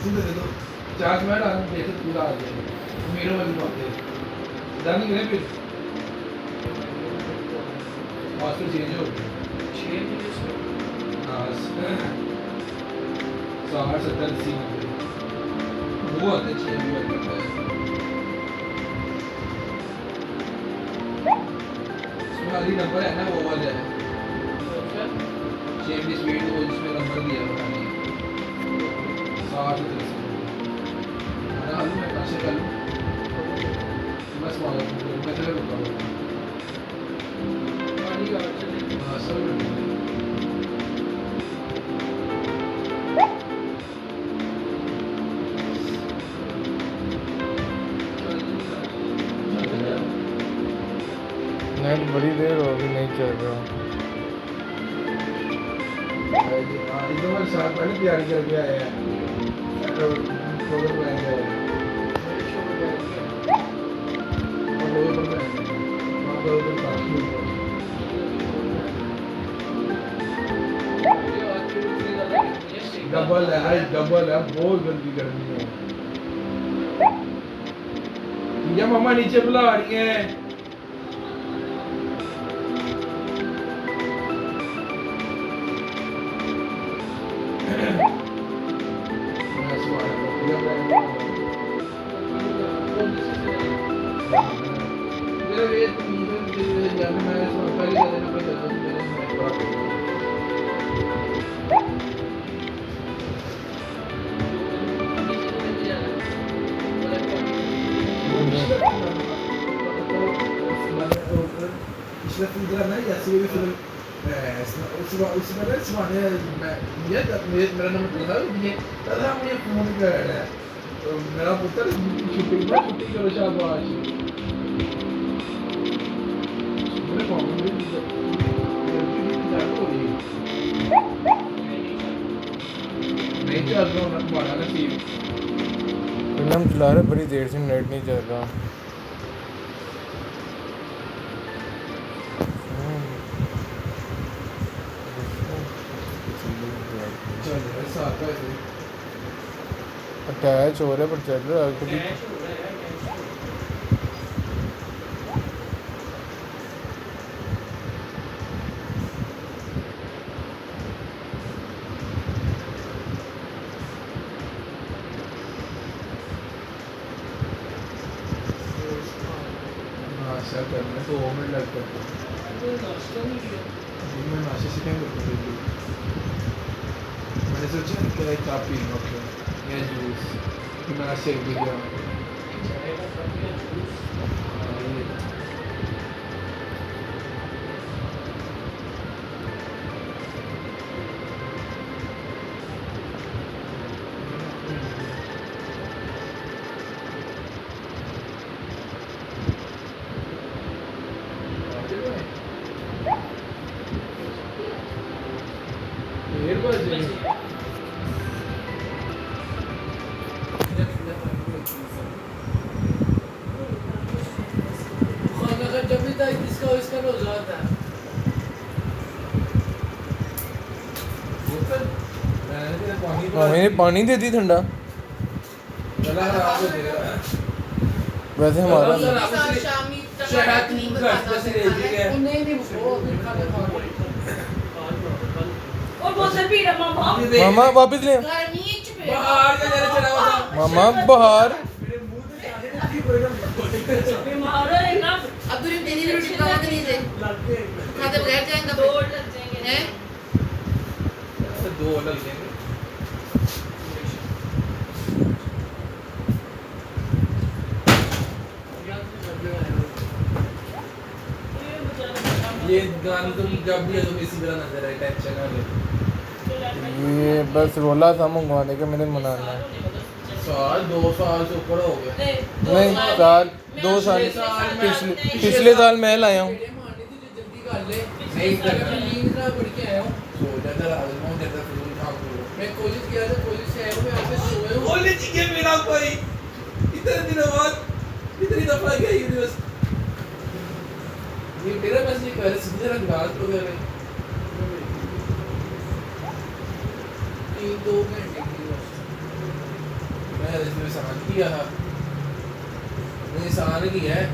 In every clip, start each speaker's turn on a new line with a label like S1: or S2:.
S1: तुम दे दो चार्ज में डाल देख पूरा आ गया मेरे वाली बात है दानी करे फिर मास्टर चेंज हो हाँ 60-70-80 वो आते चेंज हुआ करता है इसमें खाली नंबर है ना वो वाला है चेंज स्पीड वो जिसमें नंबर दिया हुआ है 60-80 मैं हालू में कैसे करूँ बस मैं तो रुका हुआ हाँ सब
S2: नेट बड़ी देर हो गई नहीं चल रहा।
S1: हाँ एकदम साथ पहले तैयारी करके आए हैं प्रोग्राम बनाएंगे और लोगों पर बनाएंगे वहाँ पर उधर काफी डबल है हाई डबल है बहुत गंदी गर्मी है या मम्मा नीचे बुला रही हैं मेरा पुत्र छुट्टी करो शाबाश मेरे कॉमन नहीं चल रहा हूँ तुम्हारा नसीब
S2: फिल्म चला रहे बड़ी देर से नेट नहीं चल रहा। अटैच हो रहा है पर चल रहा है कभी
S1: नाश्ता करने 2 मिनट लगते हैं मैं नाश्ते से क्या करता हूँ मैंने सोचा कि एक कप पी लूँ या जूस मैं शेक भी किया
S3: जब भी तक इसका रोज होता है
S2: मैंने पानी दे दी ठंडा वैसे हमारा मामा वापिस ले मामा बाहर
S4: अब्दुल तेरी रोटी खा के नहीं दे खाते बगैर जाएंगे 2 लग जाएंगे हैं
S1: 2 लग जाएंगे ये गाना तुम जब भी तुम इसी तरह नजर आए टेंशन ना ले
S2: ये बस रोला था मंगवाने का मैंने मनाना है
S1: साल 2 साल से ऊपर हो गए
S2: नहीं साल 2 साल पिछले साल मैं लाया हूँ
S1: नहीं कर
S3: नींद ना पड़ के आया हूँ
S1: सो जाता रात में जाता फिर काम करो
S3: मैं कॉलेज गया था कॉलेज से आया हूँ मैं ऑफिस सोया हूँ
S1: कॉलेज के मेरा भाई इतने दिनों बाद इतनी दफा गया यूनिवर्सिटी ये मेरा मैसेज कर सीधे रंग बात हो गया
S3: 3-2 घंटे की
S1: इसमें सामान किया था नहीं सामान किया है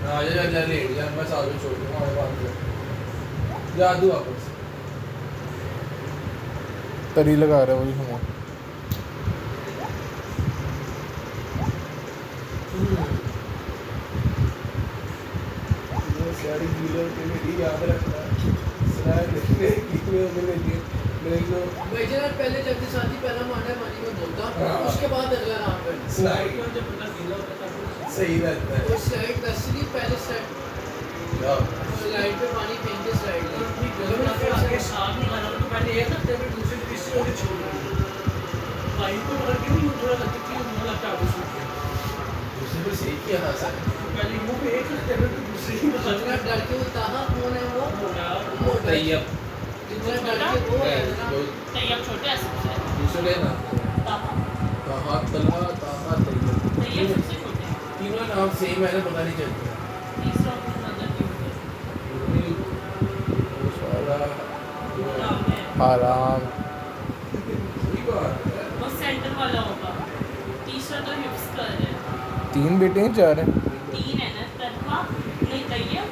S1: आ जा जा लेट जा मैं साल में छोड़ दूंगा हमारे पास जा दूँ वापस
S2: तरी लगा रहा है वही हम
S1: सारी गीलों के लिए याद रखना स्नैक देखने गीलों के लिए मेरे को
S3: भाई जरा पहले जब के साथ ही पहला मांडा मानी में बोलता
S1: हाँ।
S3: उसके बाद अगला नाम पे
S1: स्लाइड सही रहता है
S3: वो स्लाइड दसरी पहले स्लाइड स्लाइड पे पानी फेंक के स्लाइड
S5: आगे साथ नहीं खाना तो पहले एक हफ्ते में दूसरे तीसरे वाले छोड़ दिए भाई को पकड़ के भी थोड़ा लगता कि मुंह लगता है उसको
S1: दूसरे पे सही किया था सर
S5: पहले मुंह पे एक हफ्ते में तो दूसरे ही बचा
S3: जितना डर के वो ताहा कौन है वो
S1: तैयब
S3: जितना डर के वो है ना
S6: तैयब छोटे हैं सबसे
S1: दूसरे ना
S6: ताहा
S1: ताहा तलहा ताहा तैयब
S6: तैयब सबसे छोटे हैं
S1: तीनों नाम सेम है ना पता नहीं चलता
S6: तीसरा मतलब क्यों नाम है
S2: आराम
S6: वो सेंटर वाला होगा तीसरा तो हिप्स कर है
S2: 3 बेटे हैं 4 हैं
S6: 3 है ना तन्हा नहीं तैयब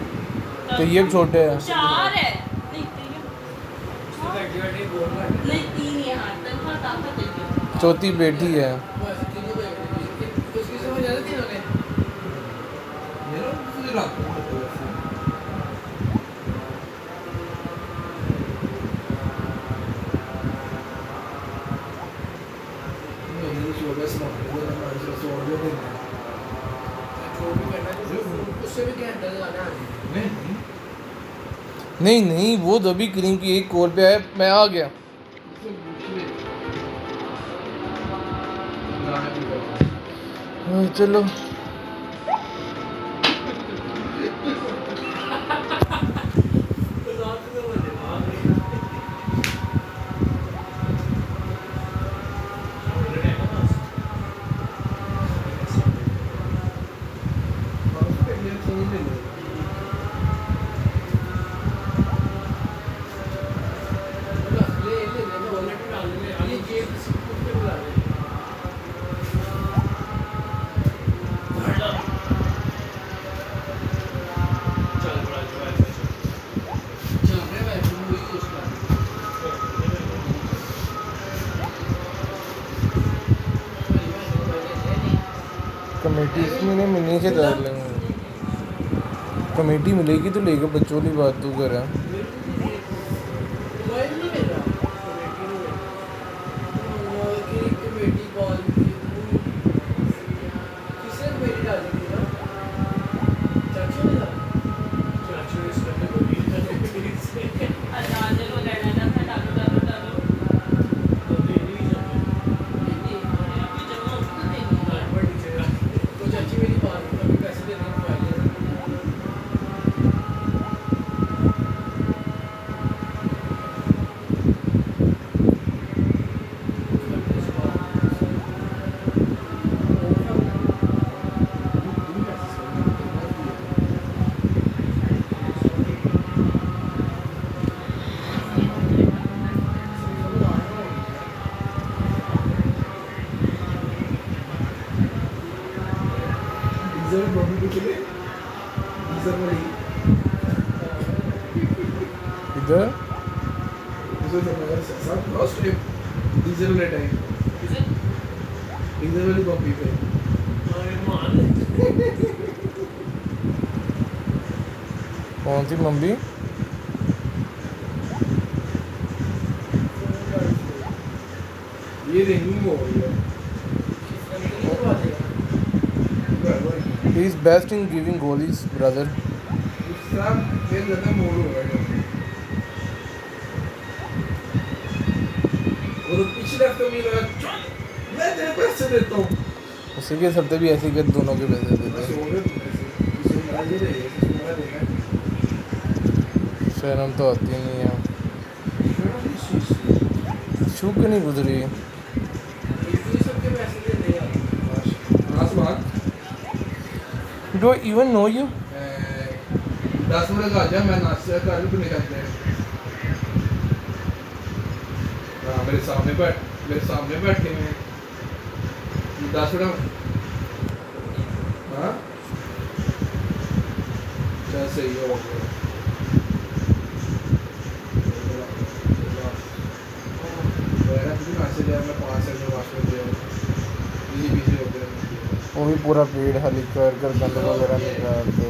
S2: तो ये छोटे हैं
S6: 4 है नहीं तैयब नहीं 3 यहाँ तन्हा ताहा तैयब
S2: चौथी बेटी है
S3: बस तीनों पे उसकी समझ आ रही थी उन्होंने
S1: ये ना तुझे रात को
S3: उससे भी क्या डर लगाना है
S2: नहीं नहीं वो दबी क्रीम की एक कोर पे आया मैं आ गया हाँ, चलो
S3: ये जेब से कुछ पे बुला रहे चल रहे भाई तुम वही यूज कर
S2: कमेटी इसमें नहीं मिलनी से कर लेंगे कमेटी मिलेगी तो लेगा बच्चों की बात तू कर रहा है
S3: मोबाइल नहीं मिल रहा कमेटी की कमेटी कॉल किसने कमेटी डाली थी ना चाचू ने डाली
S6: अजान को लेना था डालो डालो डालो नहीं कोई जगह उसको देनी है
S3: तो चाची मेरी बात कभी पैसे देने को पाएगी
S1: डीजल बॉम्बे के लिए डीजल वाली
S2: इधर
S1: डीजल मगर सब लॉस्ट टाइम डीजल वाले टाइम डीजल वाली बॉम्बे पे
S2: कौन सी मम्मी
S1: ये रिंगिंग हो रही है
S2: he is best in giving गोलीज ब्रदर
S1: दूसरा मेरे ज़्यादा मूड हो गया और पिछले हफ्ते में लगा चल मैं तेरे पैसे देता हूँ
S2: उसी के सबसे भी ऐसे कर दोनों के पैसे
S1: बस
S2: देते
S1: हो गए पैसे इसे आज ही रही है इसमें देखा
S2: शर्म तो आती नहीं है शुक नहीं गुजरी
S3: ये सबके पैसे दे दे यार
S1: आसमान
S2: do even know you
S1: 10 minute का आ जा मैं नाश्ता कर लूँ तो निकलते हैं हाँ मेरे सामने बैठे हैं 10 मिनट हाँ चल सही हो गया मैसेज आया मैं 5 सेकंड वाशरूम गया बिजी बिजी हो गया
S2: वो भी पूरा पेड़ हली कर गंद वगैरह निकाल के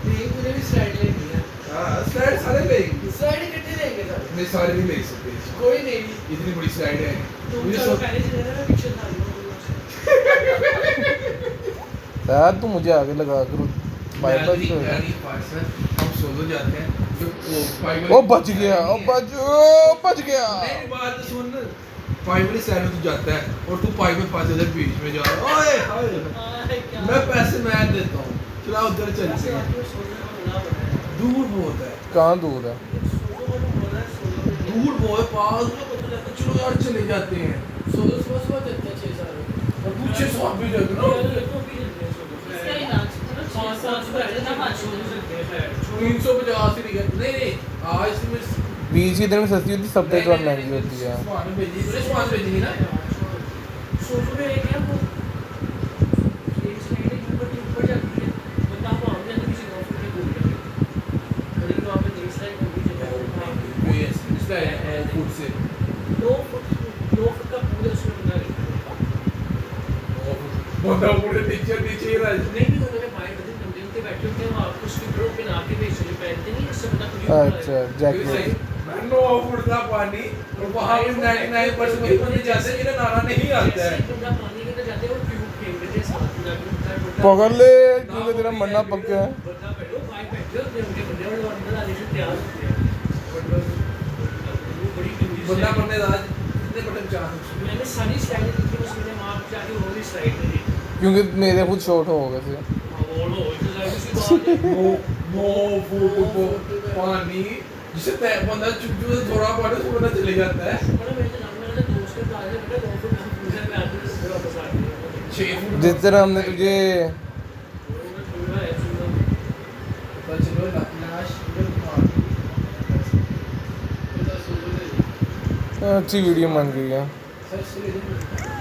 S3: नहीं तूने भी स्लाइड लेनी है
S1: हाँ स्लाइड सारे लेंगे
S3: स्लाइड कितने लेंगे सर
S1: नहीं सारे नहीं ले सकते
S3: कोई नहीं
S1: इतनी बड़ी स्लाइड है
S5: तुम
S1: मुझे
S5: चलो
S1: सोच
S5: पहले से ना पिक्चर था
S2: यार तू मुझे आगे लगा कर बाईपास पे
S1: हम सोलो जाते हैं जो वो फाइबर
S2: ओ बच गया बच गया
S1: नहीं बात सुन फाइबर साइड में तू जाता है और तू पाइप में फंस जाता है बीच में जा रहा ओए हाय मैं पैसे मैं देता हूँ चला उधर चलते हैं दूर बहुत है
S2: कहाँ दूर है
S1: दूर बहुत है पास में चलो यार चले जाते हैं
S3: सोलो सुबह चलते हैं 6 साल
S1: और पूछे सौ भी जाते ना
S6: इसका इलाज चलो 6 साल का है
S1: 350 ही नहीं आज से मैं
S2: बीच की दिन में सस्ती होती सब पे तो महंगी होती है
S1: सामान भेजी तूने सामान भेजी ना
S5: सोचो में एक है वो एक स्लाइड है ऊपर जाती है बंदा वहां पे जाके किसी ऑफिस में बोल रहा है लेकिन वहां पे नहीं स्लाइड होगी जगह
S1: ये इसका है फूड से
S5: 2 फुट का पूरा उसमें बंदा
S1: बंदा पूरे नीचे ही रह
S5: नहीं भी उन्होंने बाइक बदल कंटेन पे बैठे होते हैं वो आपको स्पीकर पे ना के भेज चले पहनते नहीं इससे पता कुछ
S2: अच्छा जैकेट
S1: नो फुटता पानी और वहां पे 99% वही बंदे जाते हैं जिन्हें नारा नहीं आता है
S5: बंदा पानी के अंदर जाते हैं और ट्यूब फेंक देते हैं साथ में जाके
S2: पकड़ ले क्योंकि तेरा मरना पक्का है
S5: बंदा बैठो बाइक बैठे होते हैं उनके बंदे और अंदर आने से तैयार होते हैं वो बड़ी कंडीशन
S1: बंदा बनने का कितने बटन चांस
S5: मैंने सारी स्लाइड देखी बस मैंने वहां पे जाके वो भी स्लाइड नहीं देखी
S2: क्योंकि मेरे खुद शॉर्ट हो गए थे
S5: वो लो इस साइड से बात है
S1: नो फुट पानी जिसे तय बंदा चुप से थोड़ा पानी से बंदा चले जाता है
S5: पर मेरे तो नाम मेरा दोस्त के पास है बेटा 2 फुट पूरे पे आते हैं फिर वापस आ गए
S1: 6 फुट
S2: जिस तरह हमने तुझे
S1: पता चलो लाश
S2: अच्छी वीडियो बन गई है
S1: सच से